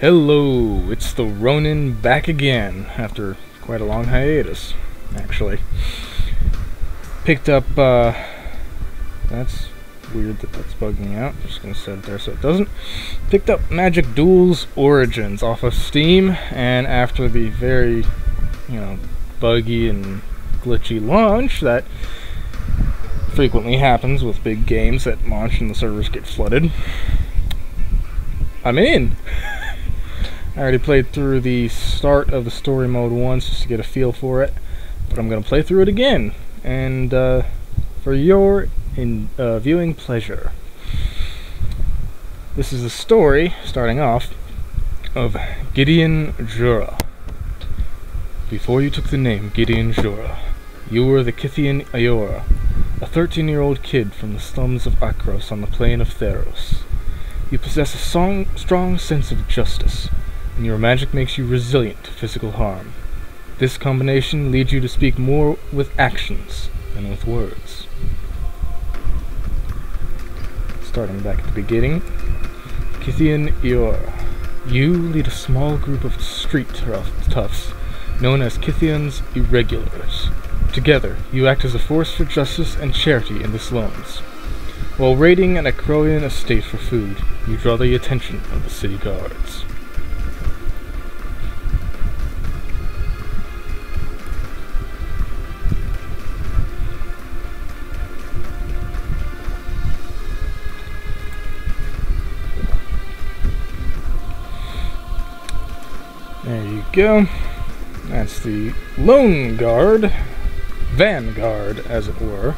Hello, it's the Ronin back again, after quite a long hiatus, actually. Picked up, that's weird that that's bugging out, just gonna set it there so it doesn't. Picked up Magic Duels Origins off of Steam, and after the very, buggy and glitchy launch that frequently happens with big games that launch and the servers get flooded, I'm in! I already played through the start of the story mode once just to get a feel for it, but I'm going to play through it again, and for your viewing pleasure. This is the story, starting off, of Gideon Jura. Before you took the name Gideon Jura, you were the Kytheon Iora, a 13-year-old kid from the slums of Akros on the plain of Theros. You possess a strong sense of justice, and your magic makes you resilient to physical harm. This combination leads you to speak more with actions than with words. Starting back at the beginning, Kytheon Iora. You lead a small group of street toughs, known as Kytheon's Irregulars. Together, you act as a force for justice and charity in the slums. While raiding an Akroian estate for food, you draw the attention of the city guards. There you go. That's the Lone Guard, Vanguard, as it were.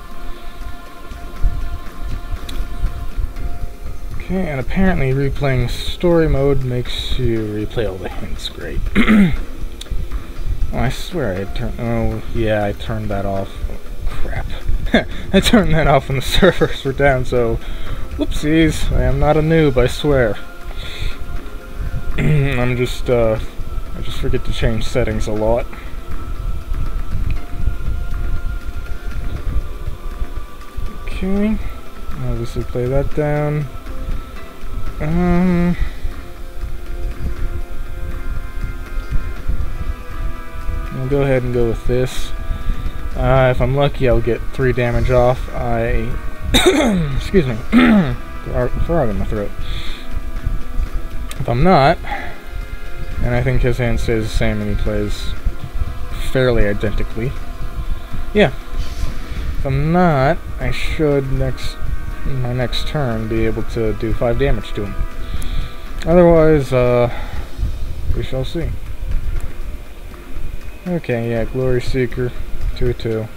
Okay, and apparently replaying story mode makes you replay all the hints. Great. Oh, I swear I had turned... Oh, yeah, I turned that off. Oh, crap. I turned that off when the servers were down, so... Whoopsies. I am not a noob, I swear. I'm just, I just forget to change settings a lot. Okay. Obviously play that down. I'll go ahead and go with this. If I'm lucky, I'll get 3 damage off. Excuse me. Frog in my throat. If I'm not, and I think his hand stays the same and he plays fairly identically. Yeah. If I'm not, I should my next turn be able to do 5 damage to him. Otherwise, we shall see. Okay, yeah, Glory Seeker, 2/2.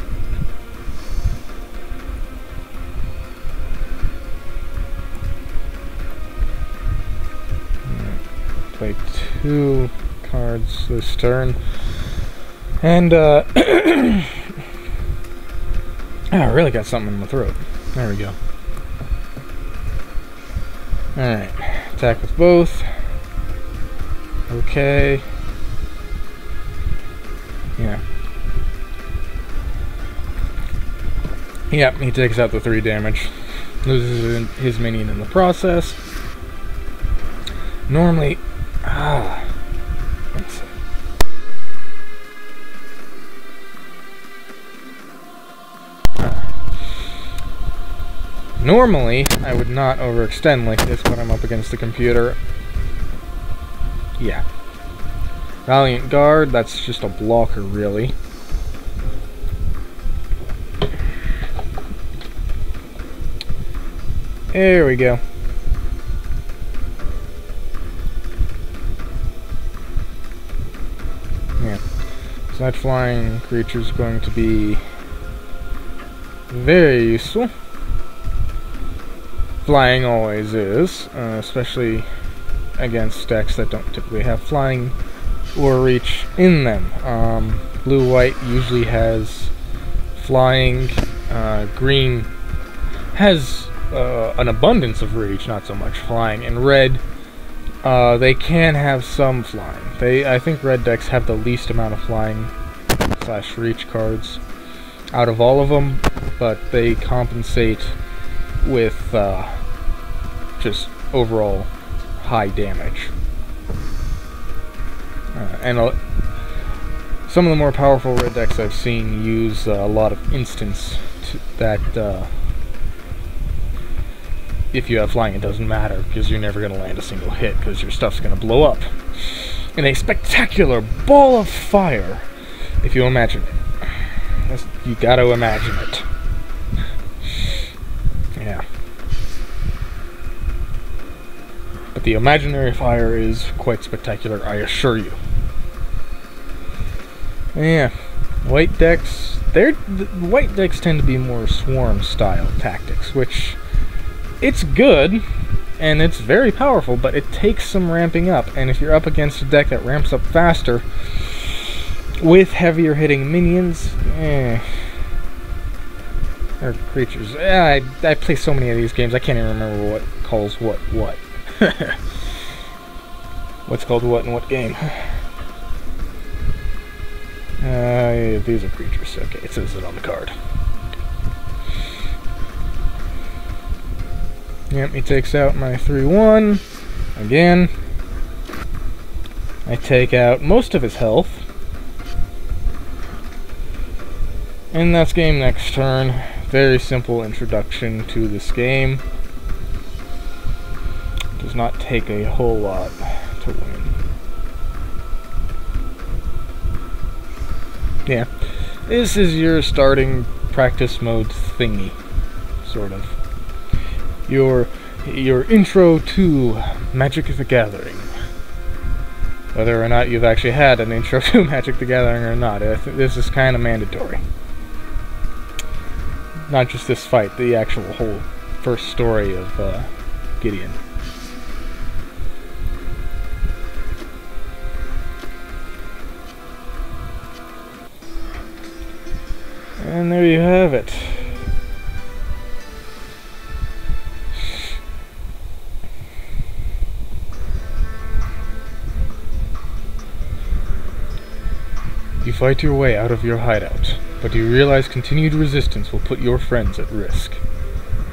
Play 2 cards this turn. And, I really got something in my throat. There we go. Alright, attack with both. Okay. Yeah. Yep, he takes out the 3 damage. Loses his minion in the process. Normally... let's see. Normally, I would not overextend like this when I'm up against the computer. Yeah. Valiant Guard, that's just a blocker, really. There we go. Yeah. So that flying creature is going to be very useful. Flying always is, especially against decks that don't typically have flying or reach in them. Blue-white usually has flying, green has an abundance of reach, not so much flying, and red, they can have some flying. I think red decks have the least amount of flying / reach cards out of all of them, but they compensate with just overall high damage. Some of the more powerful red decks I've seen use a lot of instants that if you have flying, it doesn't matter, because you're never going to land a single hit, because your stuff's going to blow up in a spectacular ball of fire, if you imagine it. You got to imagine it. Yeah. But the imaginary fire is quite spectacular, I assure you. Yeah, white decks, white decks tend to be more swarm-style tactics, which, it's good, and it's very powerful, but it takes some ramping up, and if you're up against a deck that ramps up faster, with heavier hitting minions, or creatures, I play so many of these games, I can't even remember what calls what. What's called what in what game? Yeah, these are creatures. Okay, it says it on the card. Yep, he takes out my 3/1. Again. I take out most of his health. And that's game next turn. Very simple introduction to this game. Does not take a whole lot to win. Yeah, this is your starting practice mode thingy, sort of. Your intro to Magic the Gathering. Whether or not you've actually had an intro to Magic the Gathering or not, I think this is kind of mandatory. Not just this fight, the actual whole first story of Gideon. And there you have it. You fight your way out of your hideout, but you realize continued resistance will put your friends at risk.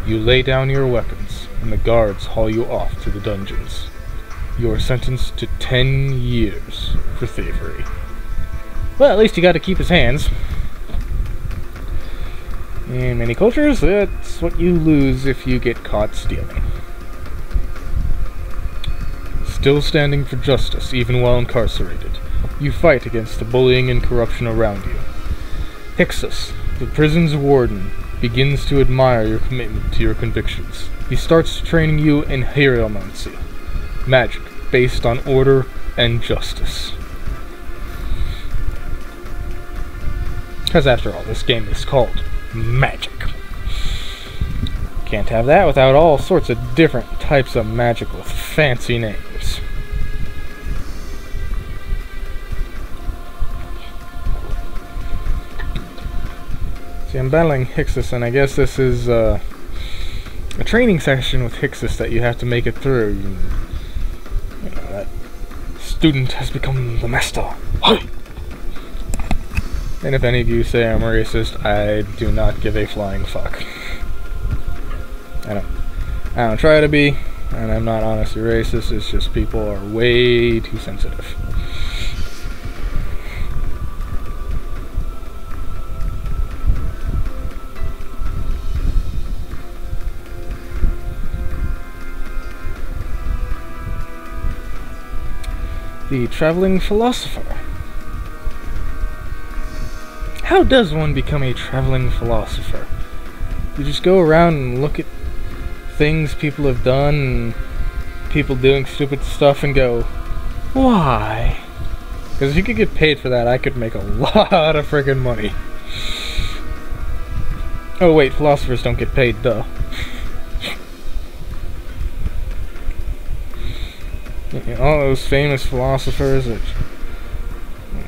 You lay down your weapons, and the guards haul you off to the dungeons. You are sentenced to 10 years for thievery. Well, at least you got to keep his hands. In many cultures, that's what you lose if you get caught stealing. Still standing for justice, even while incarcerated, you fight against the bullying and corruption around you. Hixus, the prison's warden, begins to admire your commitment to your convictions. He starts training you in hieromancy, magic based on order and justice. Because after all, this game is called magic. Can't have that without all sorts of different types of magic with fancy names. See, I'm battling Hixus, and I guess this is a training session with Hixus that you have to make it through. You know, that student has become the master. Hi! And if any of you say I'm a racist, I do not give a flying fuck. I don't try to be, and I'm not honestly racist, it's just people are way too sensitive. The Traveling Philosopher. How does one become a traveling philosopher? You just go around and look at things people have done and people doing stupid stuff and go, why? Because if you could get paid for that, I could make a lot of friggin' money. Oh wait, philosophers don't get paid, duh. You know, all those famous philosophers, which,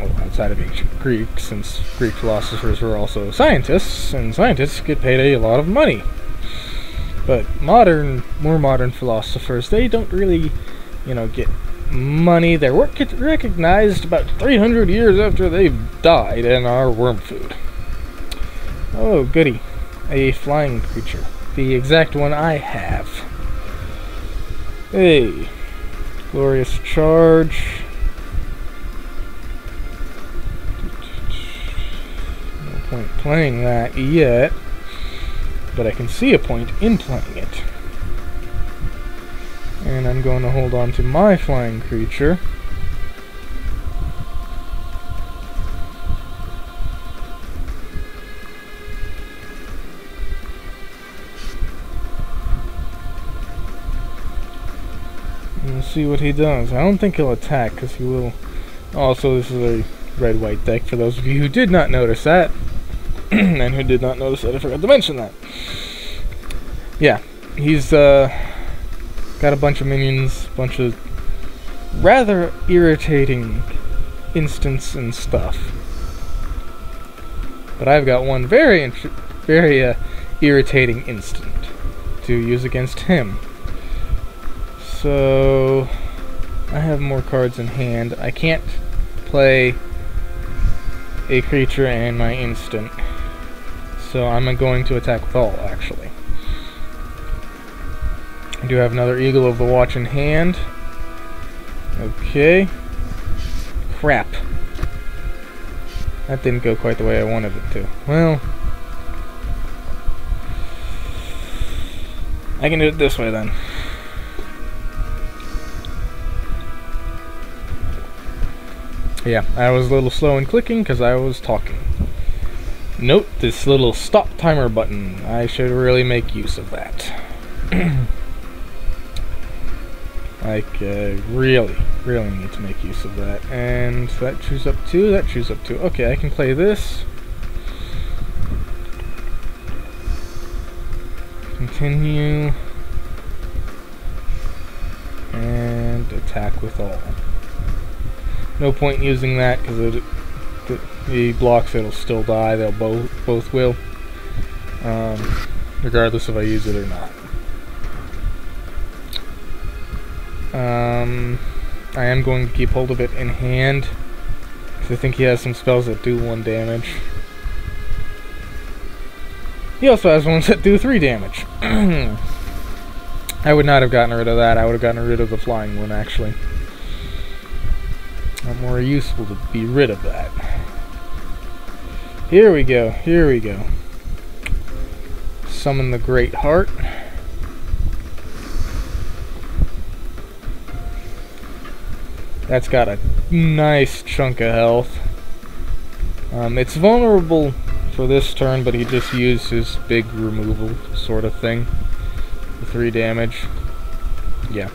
well, outside of ancient Greek, since Greek philosophers were also scientists, and scientists get paid a lot of money. But more modern philosophers, they don't really, you know, get money. Their work gets recognized about 300 years after they've died and are worm food. Oh, goody. A flying creature. The exact one I have. . Hey. Glorious Charge. point playing that yet, but I can see a point in playing it. And I'm going to hold on to my flying creature. And we'll see what he does. I don't think he'll attack, because he will... Also, this is a red-white deck, for those of you who did not notice that. And who did not notice that, I forgot to mention that. Yeah, he's got a bunch of minions, a bunch of rather irritating instants and stuff. But I've got one very irritating instant to use against him. So I have more cards in hand. I can't play a creature and my instant, so I'm going to attack with all, actually. I do have another Eagle of the Watch in hand. Okay. Crap. That didn't go quite the way I wanted it to. Well, I can do it this way then. Yeah, I was a little slow in clicking because I was talking. Note this little stop timer button. I should really make use of that. Like, really need to make use of that. And that chews up 2, that chews up 2. Okay, I can play this. Continue. And attack with all. No point in using that because the blocks, it'll still die. They'll both will, regardless if I use it or not. I am going to keep hold of it in hand because I think he has some spells that do 1 damage. He also has ones that do 3 damage. I would not have gotten rid of that. I would have gotten rid of the flying one, actually. More useful to be rid of that. Here we go, here we go. Summon the Great Heart. That's got a nice chunk of health. It's vulnerable for this turn, but he just used his big removal sort of thing. The 3 damage. Yeah.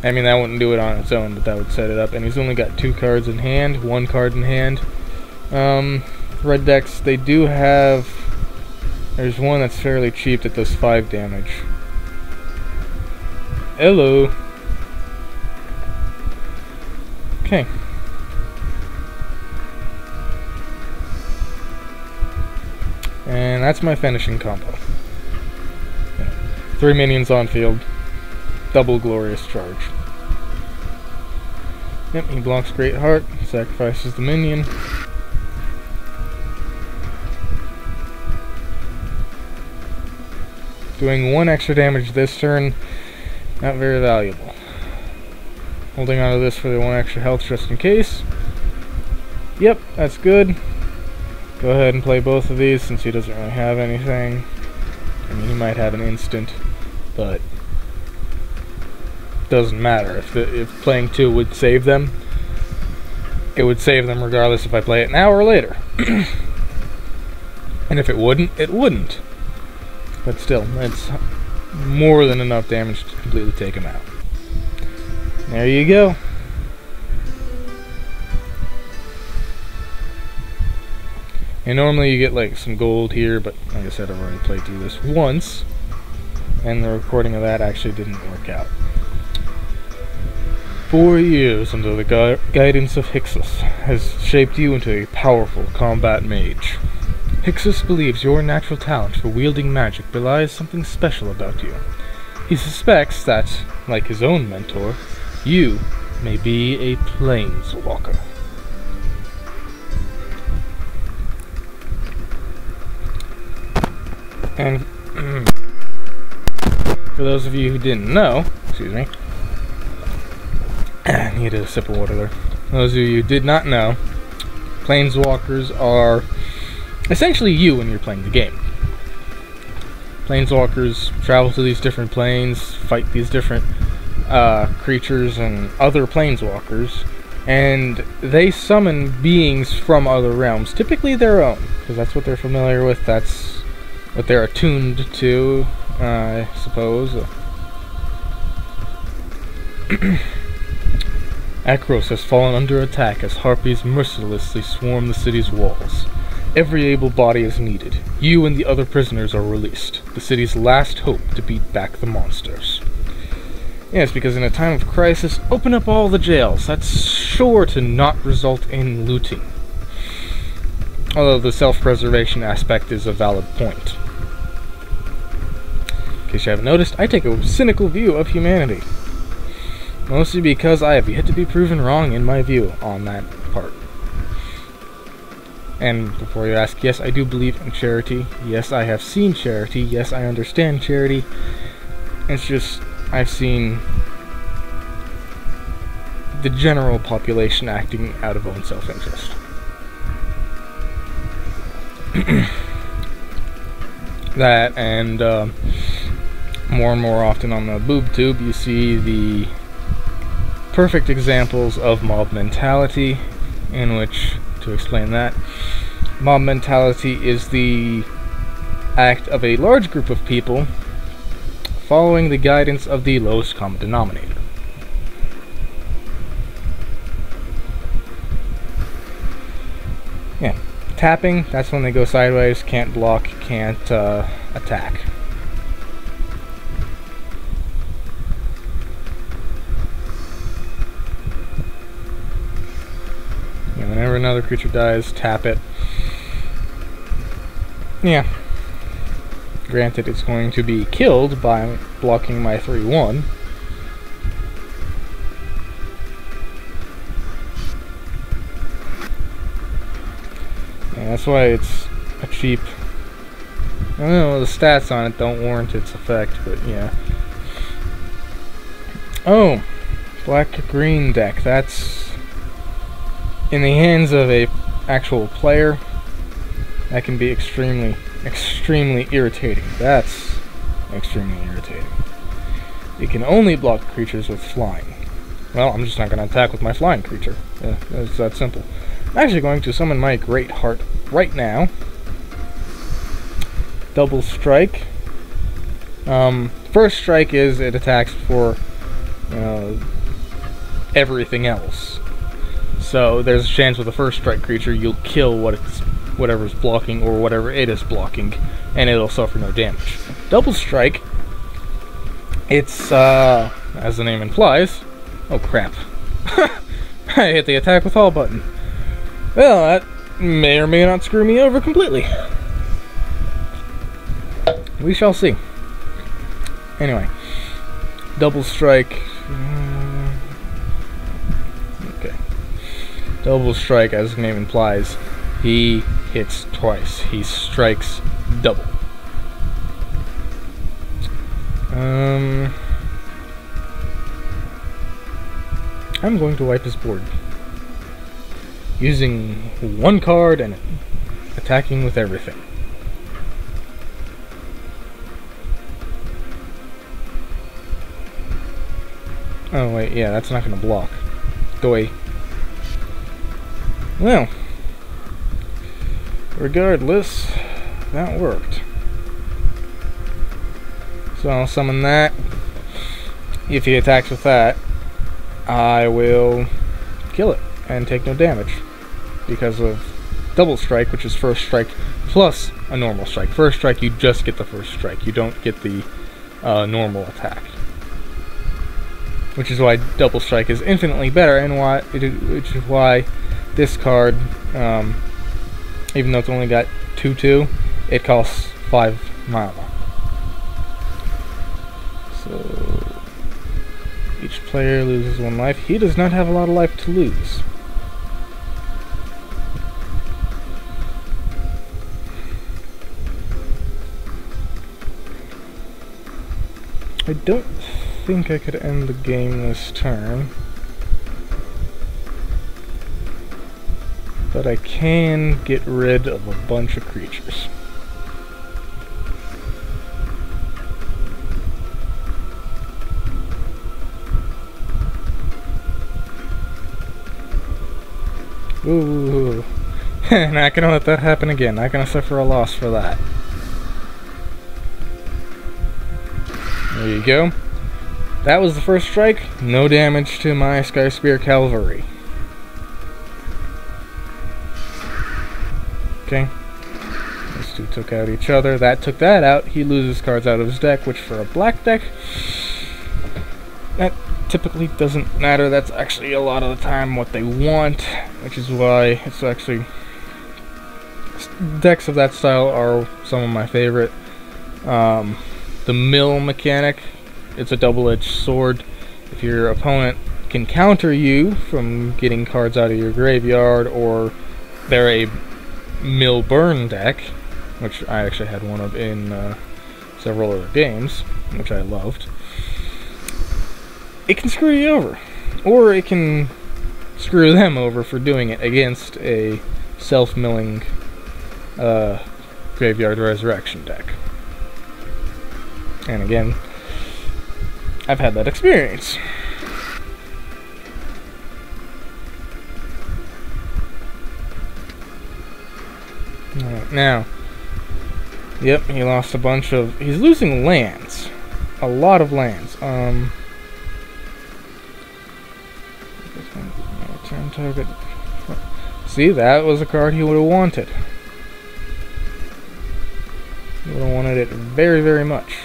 I mean, that wouldn't do it on its own, but that would set it up. And he's only got 2 cards in hand, 1 card in hand. Red decks, they do have... There's one that's fairly cheap that does 5 damage. Hello. Okay. And that's my finishing combo. 3 minions on field. Double glorious charge. Yep, he blocks Great Heart, sacrifices the minion. Doing 1 extra damage this turn, not very valuable. Holding on to this for the 1 extra health just in case. Yep, that's good. Go ahead and play both of these since he doesn't really have anything. I mean, he might have an instant, but doesn't matter. If playing 2 would save them, it would save them regardless if I play it now or later. And if it wouldn't, it wouldn't. But still, that's more than enough damage to completely take him out. There you go. And normally you get like some gold here, but like I said, I've already played through this once, and the recording of that actually didn't work out. 4 years under the guidance of Hixus has shaped you into a powerful combat mage. Hixus believes your natural talent for wielding magic belies something special about you. He suspects that, like his own mentor, you may be a planeswalker. And for those of you who didn't know, excuse me, I needed a sip of water there. Those of you who did not know, planeswalkers are essentially you when you're playing the game. Planeswalkers travel to these different planes, fight these different creatures and other planeswalkers, and they summon beings from other realms, typically their own, because that's what they're familiar with, that's what they're attuned to, I suppose. Akros has fallen under attack as harpies mercilessly swarm the city's walls. Every able body is needed. You and the other prisoners are released, the city's last hope to beat back the monsters. Yes, because in a time of crisis, open up all the jails. That's sure to not result in looting. Although the self-preservation aspect is a valid point. In case you haven't noticed, I take a cynical view of humanity. Mostly because I have yet to be proven wrong in my view on that part. And before you ask, yes, I do believe in charity. Yes, I have seen charity. Yes, I understand charity. It's just, I've seen the general population acting out of own self-interest. That, and more and more often on the boob tube, you see the perfect examples of mob mentality, in which, to explain that, mob mentality is the act of a large group of people following the guidance of the lowest common denominator. Yeah, tapping, that's when they go sideways, can't block, can't attack. Yeah, whenever another creature dies, tap it. Yeah. Granted, it's going to be killed by blocking my 3/1. Yeah, that's why it's a cheap... I don't know, the stats on it don't warrant its effect, but yeah. Oh, black-green deck. That's... in the hands of a actual player, that can be extremely irritating. That's extremely irritating. You can only block creatures with flying. Well, I'm just not going to attack with my flying creature. Yeah, it's that simple. I'm actually going to summon my Great Heart right now. Double strike. First strike is it attacks for everything else. So there's a chance with a first strike creature you'll kill whatever's blocking or whatever it is blocking, and it'll suffer no damage. Double strike, it's as the name implies. Oh crap. I hit the attack with all button. Well, that may or may not screw me over completely. We shall see. Anyway, double strike. Okay. Double strike, as the name implies, he hits twice. He strikes double. I'm going to wipe his board. Using one card and attacking with everything. Oh wait, yeah, that's not gonna block. Doi. Well, regardless, that worked. So I'll summon that. If he attacks with that, I will kill it and take no damage because of double strike, which is first strike plus a normal strike. First strike, you just get the first strike. You don't get the normal attack. Which is why double strike is infinitely better, and which is why this card, even though it's only got 2/2, it costs 5 mana. So each player loses 1 life. He does not have a lot of life to lose. I don't think I could end the game this turn. but I can get rid of a bunch of creatures. Ooh. Not gonna let that happen again. Not gonna suffer a loss for that. There you go. That was the first strike. No damage to my Sky Spear Cavalry. Okay. Those two took out each other. That took that out. He loses cards out of his deck, which for a black deck, that typically doesn't matter. That's actually a lot of the time what they want, which is why it's actually... decks of that style are some of my favorite. The mill mechanic, it's a double-edged sword. If your opponent can counter you from getting cards out of your graveyard, or they're a mill burn deck, which I actually had one of in several other games, which I loved, it can screw you over. Or it can screw them over for doing it against a self-milling Graveyard Resurrection deck. And again, I've had that experience. Alright, now, yep, he lost a bunch of... he's losing lands. A lot of lands. Turn target. See, that was a card he would have wanted. He would have wanted it very, very much.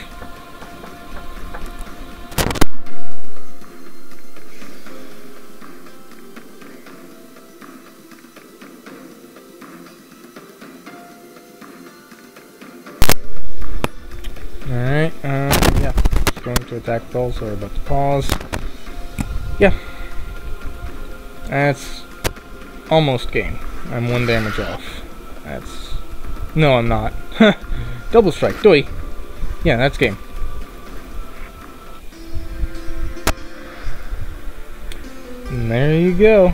Alright, yeah. Just going to attack with all, sorry about the pause. Yeah. That's almost game. I'm 1 damage off. That's... no, I'm not. Double strike, doi! Yeah, that's game. And there you go.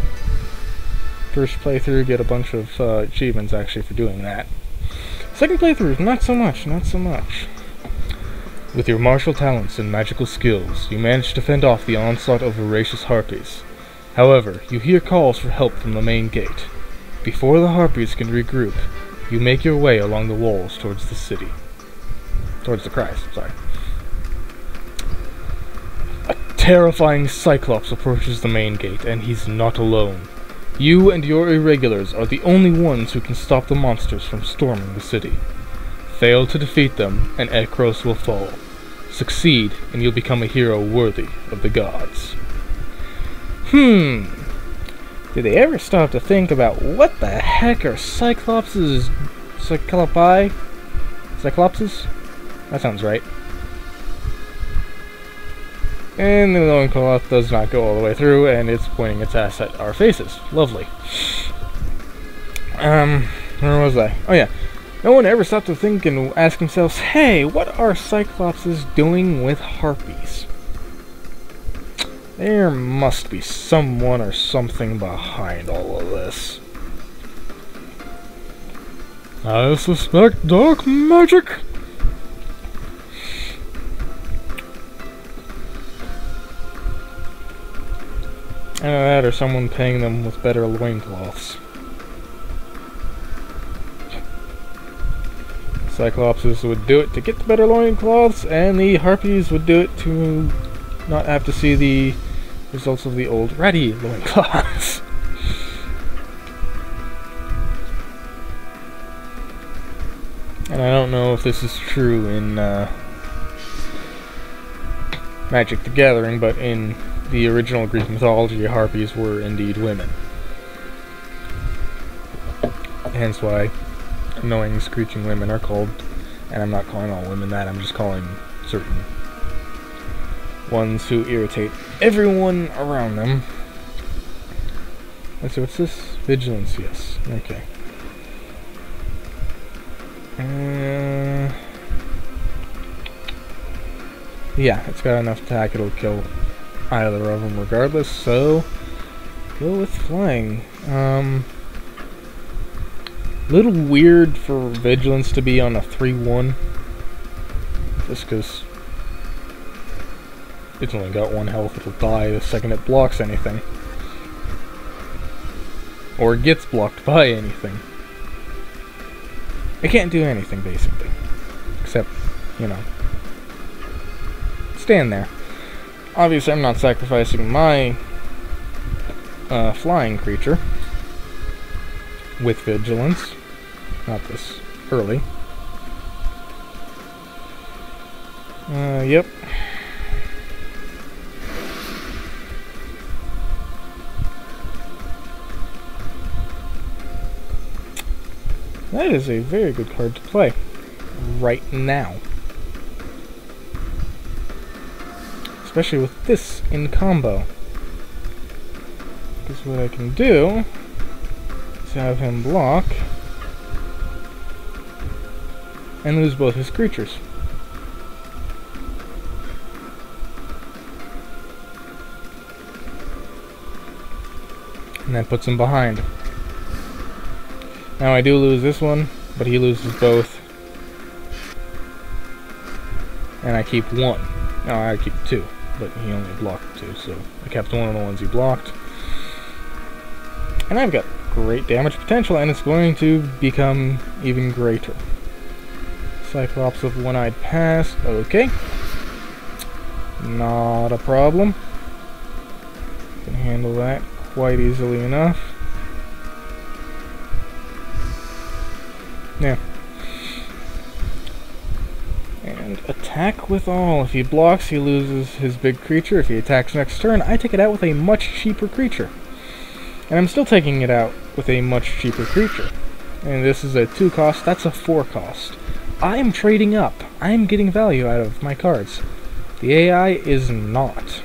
First playthrough, get a bunch of achievements actually for doing that. Second playthrough, not so much, not so much. With your martial talents and magical skills, you manage to fend off the onslaught of voracious harpies. However, you hear calls for help from the main gate. Before the harpies can regroup, you make your way along the walls towards the city. Towards the Christ, sorry. A terrifying Cyclops approaches the main gate, and he's not alone. You and your irregulars are the only ones who can stop the monsters from storming the city. Fail to defeat them, and Ekros will fall. Succeed, and you'll become a hero worthy of the gods. Did they ever stop to think about what the heck are Cyclopses? Cyclopses? That sounds right. And the loincloth does not go all the way through, and it's pointing its ass at our faces. Lovely. Where was I? Oh yeah. No one ever stopped to think and ask themselves, hey, what are Cyclopses doing with harpies? There must be someone or something behind all of this. I suspect dark magic. Either that or someone paying them with better loincloths. Cyclopses would do it to get the better loincloths, and the harpies would do it to not have to see the results of the old ratty loincloths. And I don't know if this is true in Magic the Gathering, but in the original Greek mythology, harpies were indeed women. Hence why annoying screeching women are called, and I'm not calling all women that, I'm just calling certain ones who irritate everyone around them. Let's see, what's this? Vigilance, yes. Okay. Yeah, it's got enough attack, it'll kill either of them regardless, so go with flying. Little weird for Vigilance to be on a 3-1. Just because it's only got 1 health, it'll die the second it blocks anything. Or gets blocked by anything. It can't do anything, basically. Except, you know, stand there. Obviously, I'm not sacrificing my flying creature with Vigilance. Not this early. Yep. That is a very good card to play right now. Especially with this in combo. Because what I can do is have him block and lose both his creatures. And that puts him behind. Now I do lose this one, but he loses both. And I keep 1. No, I keep 2, but he only blocked 2, so I kept 1 of the ones he blocked. And I've got great damage potential, and it's going to become even greater. Cyclops of One-Eyed Pass, okay. Not a problem. Can handle that quite easily enough. Yeah. And attack with all. If he blocks, he loses his big creature. If he attacks next turn, I take it out with a much cheaper creature. And I'm still taking it out with a much cheaper creature. And this is a 2 cost, that's a 4 cost. I am trading up. I am getting value out of my cards. The AI is not.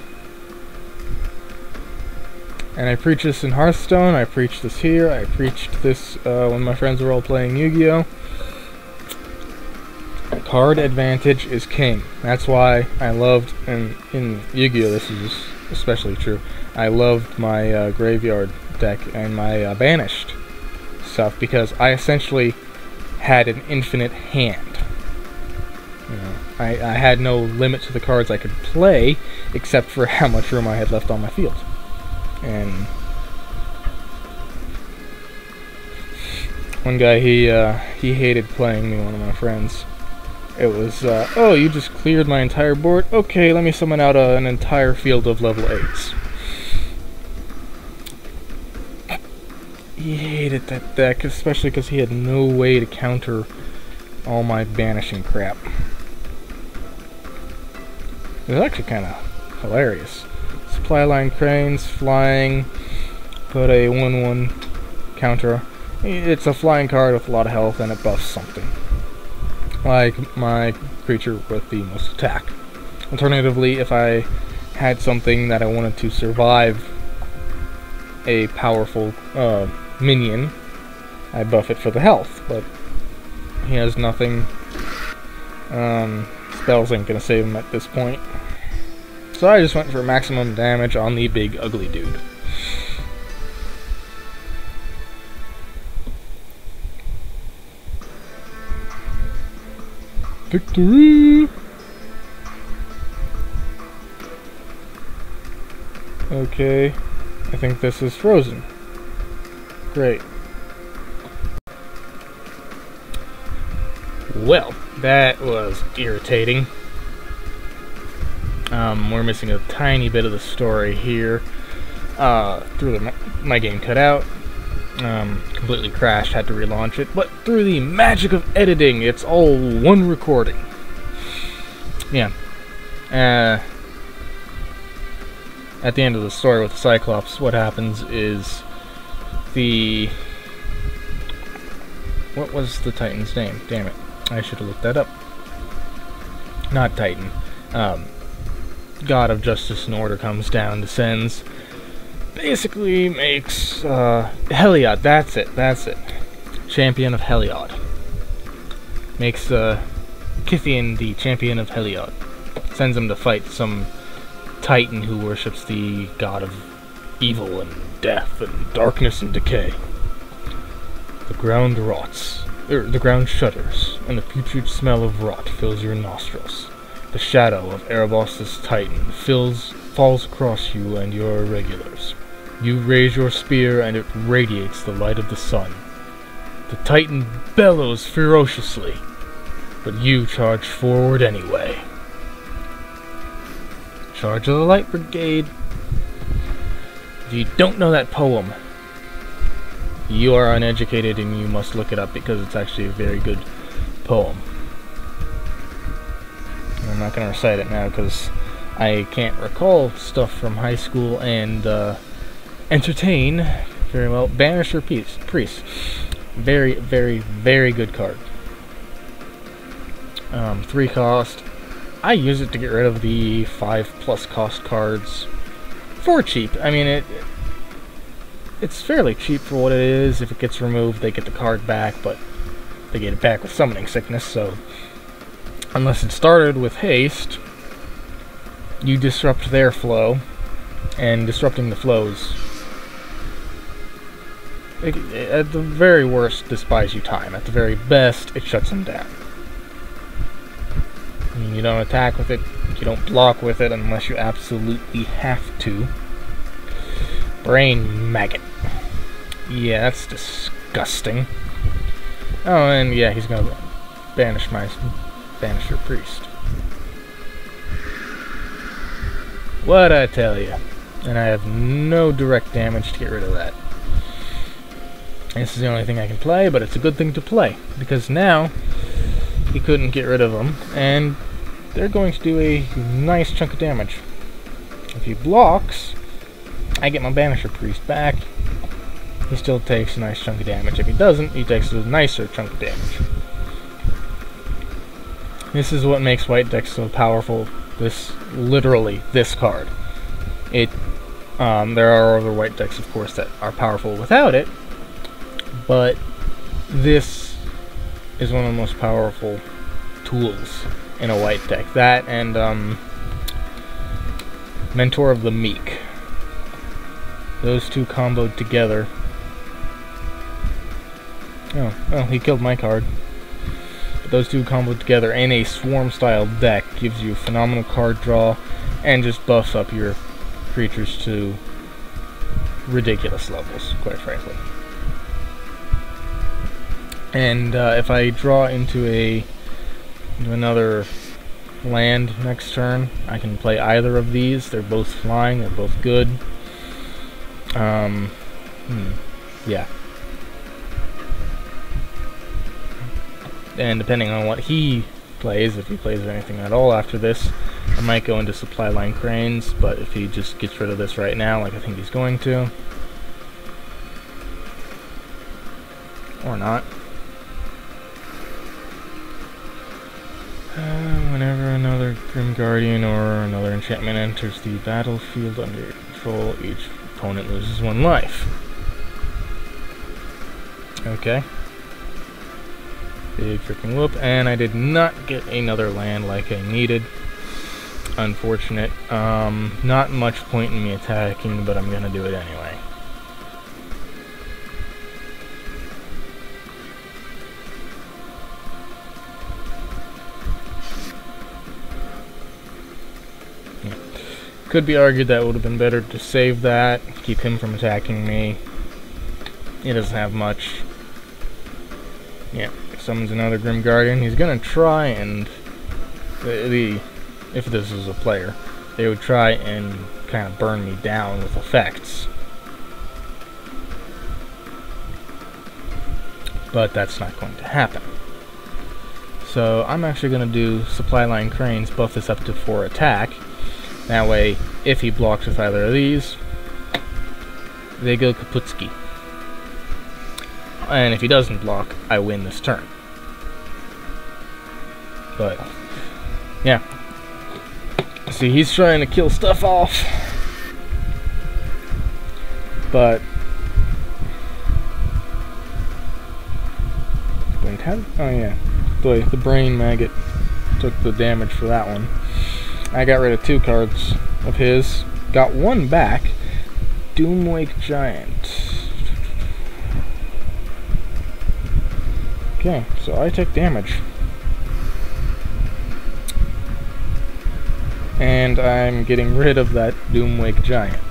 And I preach this in Hearthstone, I preach this here, I preached this when my friends were all playing Yu-Gi-Oh! Card advantage is king. That's why I loved, and in Yu-Gi-Oh! This is especially true, I loved my graveyard deck and my banished stuff, because I essentially had an infinite hand. You know, I had no limit to the cards I could play, except for how much room I had left on my field. And one guy, he hated playing me, one of my friends. It was, oh, you just cleared my entire board? Okay, let me summon out an entire field of level 8s. He hated that deck, especially because he had no way to counter all my banishing crap. It was actually kind of hilarious. Supply line cranes, flying, put a 1/1 counter. It's a flying card with a lot of health and it buffs something. Like my creature with the most attack. Alternatively, if I had something that I wanted to survive a powerful minion, I buff it for the health, but he has nothing. Spells ain't gonna save him at this point. So I just went for maximum damage on the big ugly dude. Victory! Okay, I think this is frozen. Great. Well, that was irritating. We're missing a tiny bit of the story here. My game cut out. Completely crashed, had to relaunch it. But through the magic of editing, it's all one recording. Yeah. At the end of the story with the Cyclops, what happens is what was the Titan's name? Damn it. I should have looked that up. Not Titan. God of Justice and Order comes down, descends, basically makes Heliod, that's it. Champion of Heliod. Makes Kytheon the champion of Heliod. Sends him to fight some Titan who worships the god of evil and death and darkness and decay. The ground rots. The ground shudders, and the putrid smell of rot fills your nostrils. The shadow of Erebos' Titan falls across you and your irregulars. You raise your spear, and it radiates the light of the sun. The Titan bellows ferociously, but you charge forward anyway. Charge of the Light Brigade. If you don't know that poem, you are uneducated and you must look it up because it's actually a very good poem. I'm not going to recite it now because I can't recall stuff from high school and entertain very well. Banisher Priest. Very, very, very good card. 3 cost. I use it to get rid of the 5+ cost cards for cheap. I mean, it's fairly cheap for what it is. If it gets removed, they get the card back, but they get it back with Summoning Sickness, so unless it started with haste, you disrupt their flow, and disrupting the flows, at the very worst, this buys you time. At the very best, it shuts them down. I mean, you don't attack with it, you don't block with it unless you absolutely have to. Brain Maggot. Yeah, that's disgusting. Oh, and yeah, he's gonna banish my Banisher Priest. What'd I tell you? And I have no direct damage to get rid of that. This is the only thing I can play, but it's a good thing to play, because now he couldn't get rid of them, and they're going to do a nice chunk of damage. If he blocks, I get my Banisher Priest back. He still takes a nice chunk of damage. If he doesn't, he takes a nicer chunk of damage. This is what makes white decks so powerful. Literally, this card. There are other white decks, of course, that are powerful without it, but this is one of the most powerful tools in a white deck. That and Mentor of the Meek. Those two comboed together. Oh, well, he killed my card. But those two comboed together in a swarm-style deck gives you phenomenal card draw and just buffs up your creatures to ridiculous levels, quite frankly. And if I draw into another land next turn, I can play either of these. They're both flying, they're both good. Yeah. And depending on what he plays, if he plays anything at all after this, I might go into Supply Line Cranes, but if he just gets rid of this right now, like I think he's going to, or not. Whenever another Grim Guardian or another enchantment enters the battlefield under your control, each opponent loses 1 life. Okay. Big freaking whoop, and I did not get another land like I needed. Unfortunate. Not much point in me attacking, but I'm gonna do it anyway. Yeah. Could be argued that it would have been better to save that, keep him from attacking me. He doesn't have much. Yeah. Summons another Grim Guardian. He's gonna try and if this is a player, they would try and kind of burn me down with effects. But that's not going to happen. So I'm actually gonna do Supply Line Cranes, buff this up to 4 attack. That way, if he blocks with either of these, they go kaputski. And if he doesn't block, I win this turn. But, yeah. See, he's trying to kill stuff off. But, wait, how? Oh yeah, the Brain Maggot took the damage for that one. I got rid of 2 cards of his. Got 1 back. Doomwake Giant. Okay, so I take damage. And I'm getting rid of that Doomwake Giant.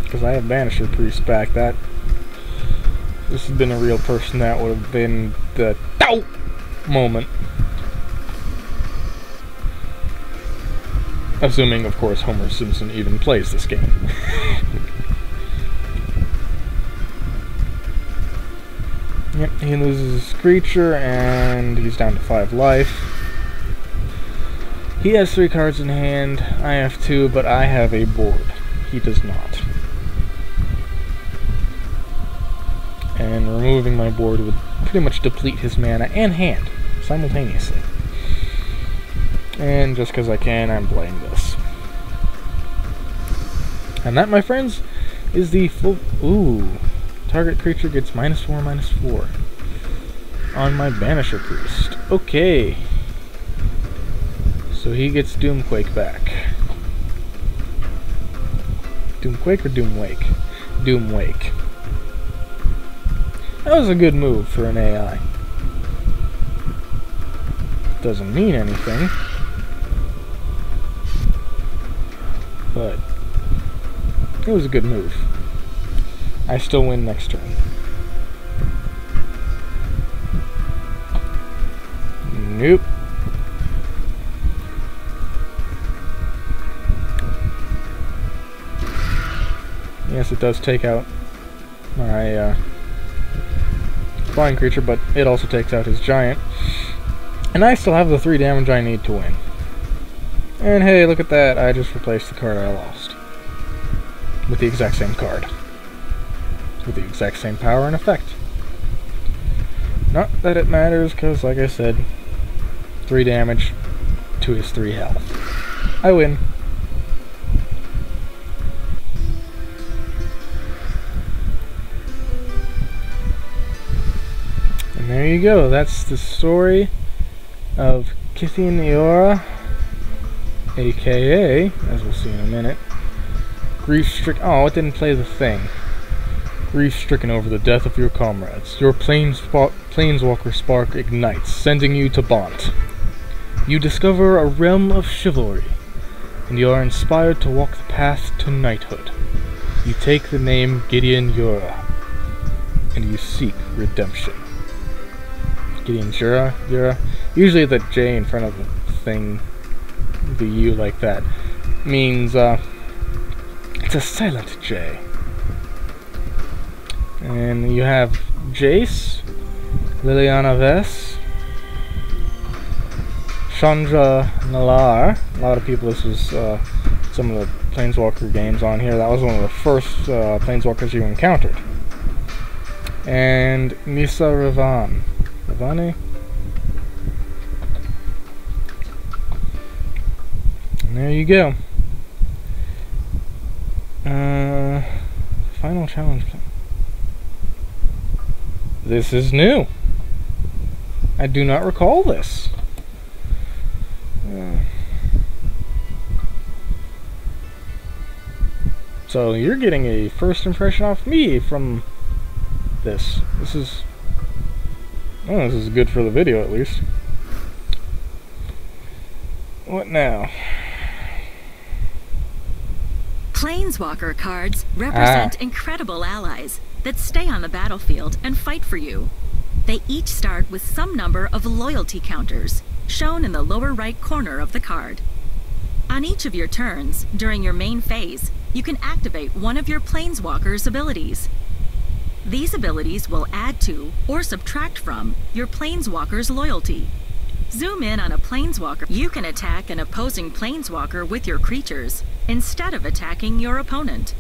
Because I have Banisher Priest back. This has been a real person, that would have been the moment. Assuming, of course, Homer Simpson even plays this game. Yep, he loses his creature, and he's down to 5 life. He has 3 cards in hand, I have 2, but I have a board. He does not. And removing my board would pretty much deplete his mana and hand, simultaneously. And just because I can, I'm playing this. And that, my friends, is the full... Ooh. Target creature gets -4/-4 on my Banisher Priest. Okay. So he gets Doomquake back. Doomquake or Doomwake? Doomwake. That was a good move for an AI. Doesn't mean anything. But it was a good move. I still win next turn. Nope. Yes, it does take out my flying creature, but it also takes out his giant. And I still have the 3 damage I need to win. And hey, look at that, I just replaced the card I lost. With the exact same card. With the exact same power and effect. Not that it matters, because, like I said, 3 damage to his 3 health. I win. And there you go. That's the story of Kytheon Iora, aka, as we'll see in a minute, grief-stricken. Oh, it didn't play the thing. Grief-stricken over the death of your comrades. Your Planeswalker spark ignites, sending you to Bont. You discover a realm of chivalry, and you are inspired to walk the path to knighthood. You take the name Gideon Jura, and you seek redemption. Gideon Jura? Usually the J in front of the thing, the U like that, means, it's a silent J. And you have Jace, Liliana Vess, Chandra Nalar. A lot of people, this was some of the Planeswalker games on here. That was one of the first Planeswalkers you encountered. And Misa Ravane. Ravane? And there you go. Final challenge. This is new. I do not recall this. So you're getting a first impression off me from this. This is good for the video, at least. What now? Planeswalker cards represent incredible allies that stay on the battlefield and fight for you. They each start with some number of loyalty counters, shown in the lower right corner of the card. On each of your turns, during your main phase, you can activate one of your Planeswalker's abilities. These abilities will add to, or subtract from, your Planeswalker's loyalty. Zoom in on a Planeswalker. You can attack an opposing Planeswalker with your creatures, instead of attacking your opponent.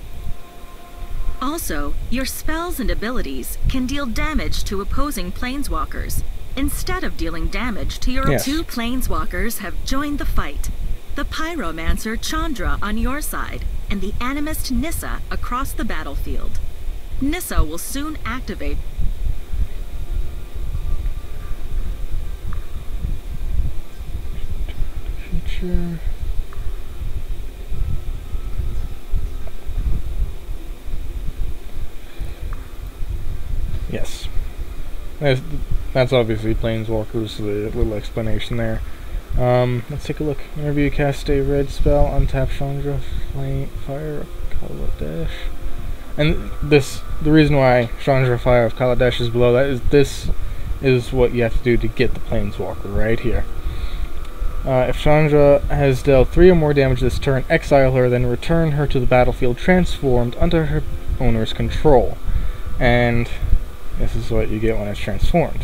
Also, your spells and abilities can deal damage to opposing Planeswalkers, instead of dealing damage to your... Yes. 2 Planeswalkers have joined the fight. The Pyromancer Chandra on your side, and the Animist Nissa across the battlefield. Nissa will soon activate... Feature... Yes. That's obviously Planeswalkers, the little explanation there. Let's take a look. Whenever you cast a red spell, untap Chandra, Fire of Kaladesh. And the reason why Chandra Fire of Kaladesh is below that is this is what you have to do to get the Planeswalker right here. If Chandra has dealt 3 or more damage this turn, exile her, then return her to the battlefield transformed under her owner's control. And this is what you get when it's transformed.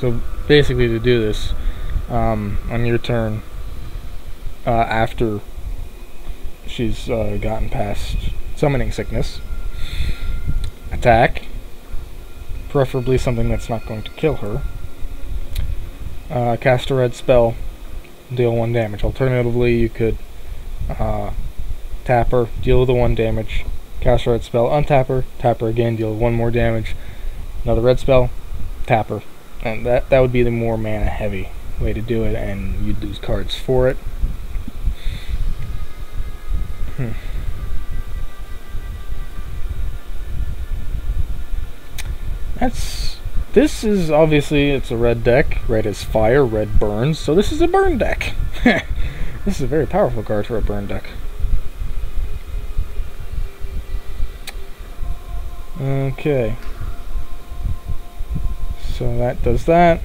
So basically to do this, on your turn, after she's gotten past Summoning Sickness, attack, preferably something that's not going to kill her, cast a red spell, deal 1 damage. Alternatively, you could tap her, deal with the 1 damage, cast a red spell, untap her, tap her again, deal 1 more damage, another red spell, tap her. And that would be the more mana heavy way to do it, and you'd lose cards for it. This is obviously, it's a red deck. Red is fire, red burns, so this is a burn deck. This is a very powerful card for a burn deck. Okay. So that does that.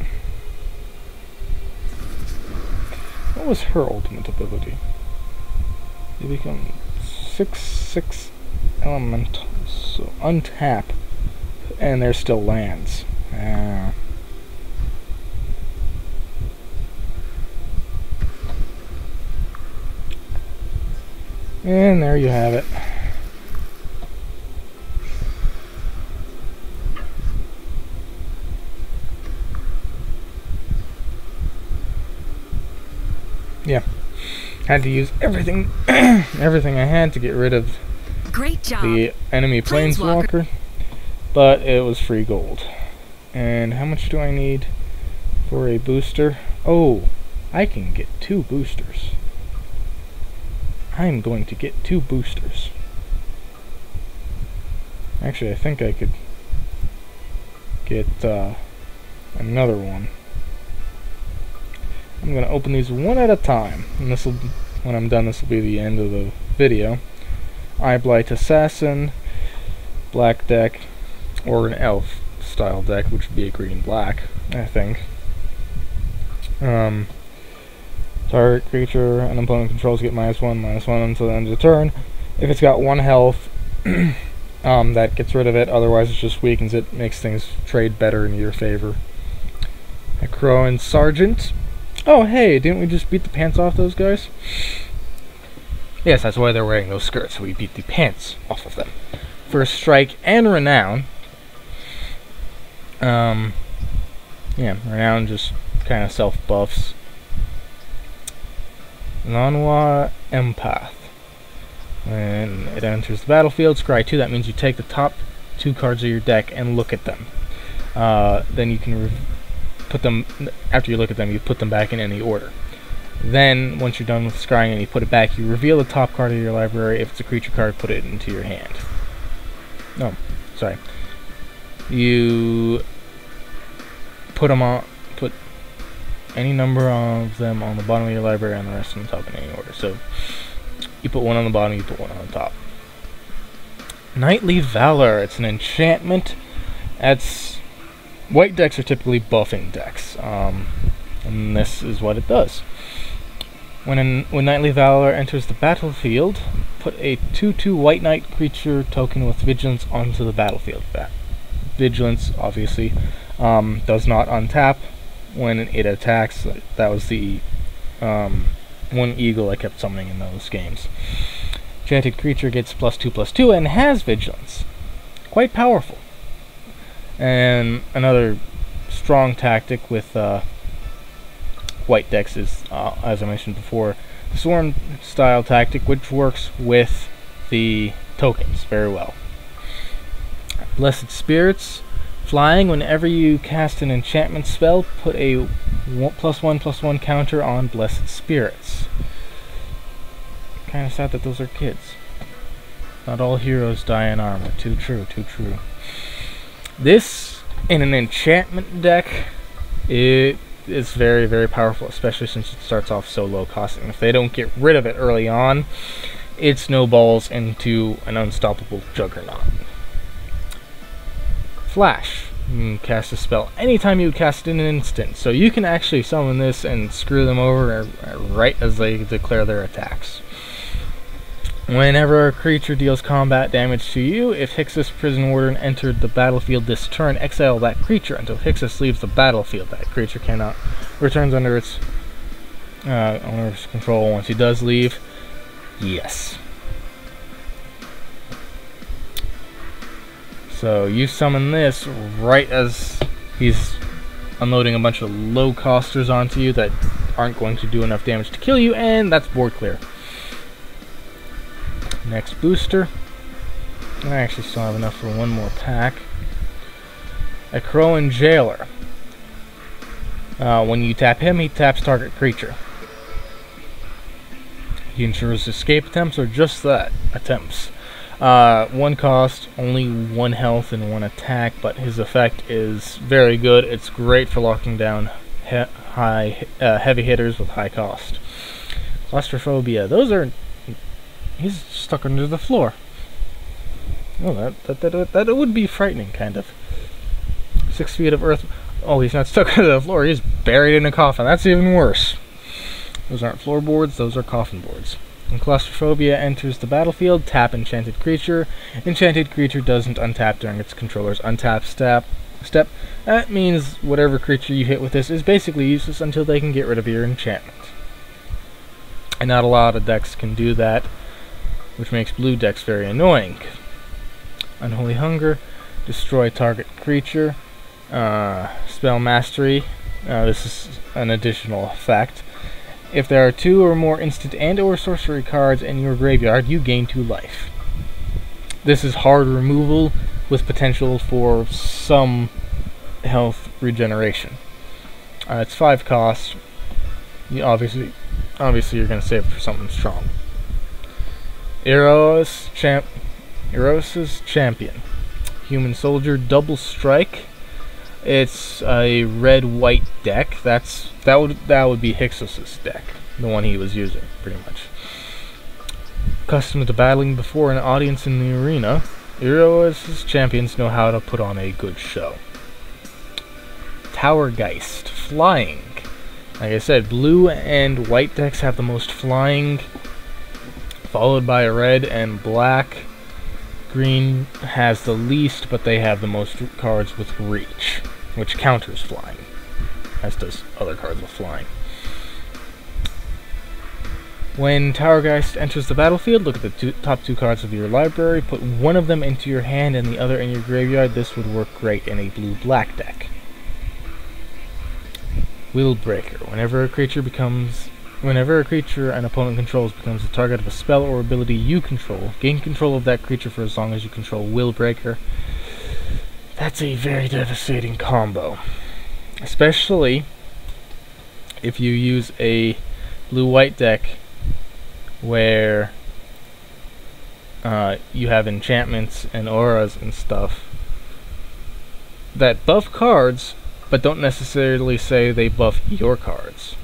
What was her ultimate ability? You become 6/6 elemental, so untap, and there's still lands. And there you have it. Yeah, had to use everything, everything I had to get rid of Great job. the enemy Planeswalker, but it was free gold. And how much do I need for a booster? Oh, I can get 2 boosters. I'm going to get 2 boosters. Actually, I think I could get another one. I'm going to open these one at a time, and this will, when I'm done, this will be the end of the video. Eyeblight Assassin, black deck, or an elf style deck, which would be a green-black, I think. Target creature an opponent controls get -1/-1 until the end of the turn. If it's got 1 health, that gets rid of it. Otherwise, it just weakens it, makes things trade better in your favor. A Crowan Sergeant. Oh, hey, didn't we just beat the pants off those guys? Yes, that's why they're wearing those skirts, so we beat the pants off of them. First Strike and Renown. Yeah, Renown just kind of self-buffs. Nanwa Empath. When it enters the battlefield, scry 2, that means you take the top 2 cards of your deck and look at them. Then you can put them, after you look at them, you put them back in any order. Then, once you're done with scrying and you put it back, you reveal the top card of your library. If it's a creature card, put it into your hand. No, sorry. You put them on, put any number of them on the bottom of your library and the rest on the top in any order. So, you put 1 on the bottom, you put 1 on the top. Knightly Valor, it's an enchantment. White decks are typically buffing decks, and this is what it does. When Knightly Valor enters the battlefield, put a 2/2 White Knight creature token with Vigilance onto the battlefield. Vigilance, obviously, does not untap when it attacks. That was the one eagle I kept summoning in those games. Enchanted creature gets +2/+2 and has Vigilance. Quite powerful. And another strong tactic with white decks is, as I mentioned before, the Swarm style tactic, which works with the tokens very well. Blessed Spirits. Flying, whenever you cast an enchantment spell, put a +1/+1 counter on Blessed Spirits. Kind of sad that those are kids. Not all heroes die in armor. Too true, too true. This, in an enchantment deck, it is very, very powerful, especially since it starts off so low cost. And if they don't get rid of it early on, it snowballs into an unstoppable juggernaut. Flash. You can cast a spell anytime you cast in an instant, so you can actually summon this and screw them over right as they declare their attacks. Whenever a creature deals combat damage to you, if Hixus Prison Warden entered the battlefield this turn, exile that creature until Hixus leaves the battlefield. That creature cannot returns under its owner's control once he does leave. Yes. So you summon this right as he's unloading a bunch of low costers onto you that aren't going to do enough damage to kill you, and that's board clear. Next booster. I actually still have enough for one more pack. A Crowan Jailer. When you tap him, he taps target creature. He ensures escape attempts, or just that, attempts. One cost, only 1 health and 1 attack, but his effect is very good. It's great for locking down heavy hitters with high cost. Claustrophobia. Those are... He's stuck under the floor. Oh, that would be frightening, kind of. 6 feet of earth. Oh, he's not stuck under the floor. He's buried in a coffin. That's even worse. Those aren't floorboards. Those are coffin boards. When Claustrophobia enters the battlefield, tap Enchanted Creature. Enchanted Creature doesn't untap during its controller's untap step. That means whatever creature you hit with this is basically useless until they can get rid of your enchantment. And not a lot of decks can do that, which makes blue decks very annoying. Unholy Hunger, destroy target creature. Spell Mastery, this is an additional effect. If there are 2 or more instant and or sorcery cards in your graveyard, you gain 2 life. This is hard removal with potential for some health regeneration. It's 5 cost. Obviously you're going to save it for something strong. Eros' Champion. Human Soldier, double strike. It's a red-white deck. That would be Hixus' deck, the one he was using, pretty much. Accustomed to battling before an audience in the arena, Eros' champions know how to put on a good show. Towergeist, flying. Like I said, blue and white decks have the most flying, followed by red and black. Green has the least, but they have the most cards with reach, which counters flying, as does other cards with flying. When Towergeist enters the battlefield, look at the top 2 cards of your library, put one of them into your hand and the other in your graveyard. This would work great in a blue-black deck. Willbreaker. Whenever a creature an opponent controls becomes the target of a spell or ability you control, gain control of that creature for as long as you control Willbreaker. That's a very devastating combo. Especially if you use a blue-white deck where you have enchantments and auras and stuff that buff cards, but don't necessarily say they buff your cards.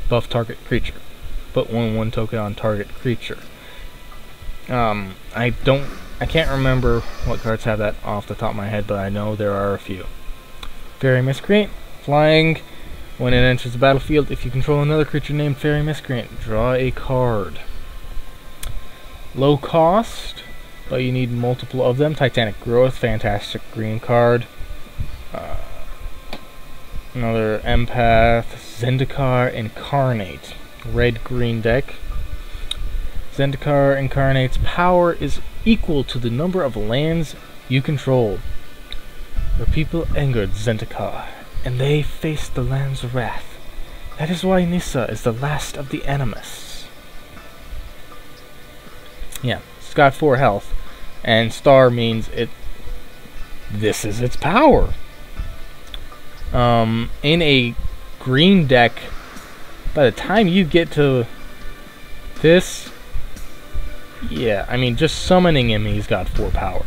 Buff target creature. Put 1/1 token on target creature. I can't remember what cards have that off the top of my head, but I know there are a few. Fairy Miscreant, flying. When it enters the battlefield, if you control another creature named Fairy Miscreant, draw a card. Low cost, but you need multiple of them. Titanic Growth, fantastic green card. Another Empath, Zendikar Incarnate, red-green deck. Zendikar Incarnate's power is equal to the number of lands you control. The people angered Zendikar, and they faced the land's wrath. That is why Nissa is the last of the animists. Yeah, it's got 4 health, and star means this is its power. In a green deck, by the time you get to this, Yeah, I mean, just summoning him, he's got 4 power.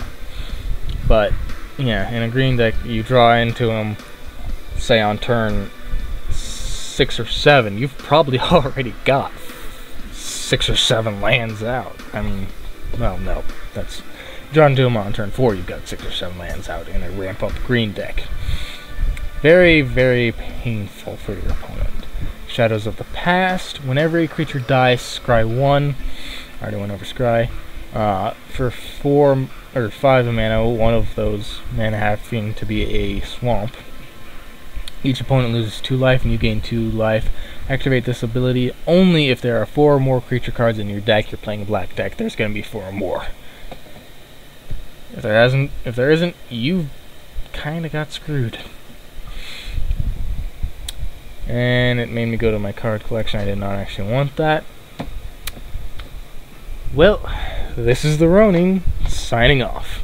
But, yeah, in a green deck, you draw into him, say on turn 6 or 7, you've probably already got 6 or 7 lands out. I mean, well, no, that's... Draw into him on turn 4, you've got 6 or 7 lands out in a ramp-up green deck. Very, very painful for your opponent. Shadows of the Past. Whenever a creature dies, scry 1. I already went over scry. For 4 or 5 mana, one of those mana having to be a swamp. Each opponent loses 2 life and you gain 2 life. Activate this ability only if there are 4 or more creature cards in your deck. You're playing a black deck, there's going to be 4 or more. If there isn't, you've kind of got screwed. And it made me go to my card collection. I did not actually want that. Well, this is the Ronin, signing off.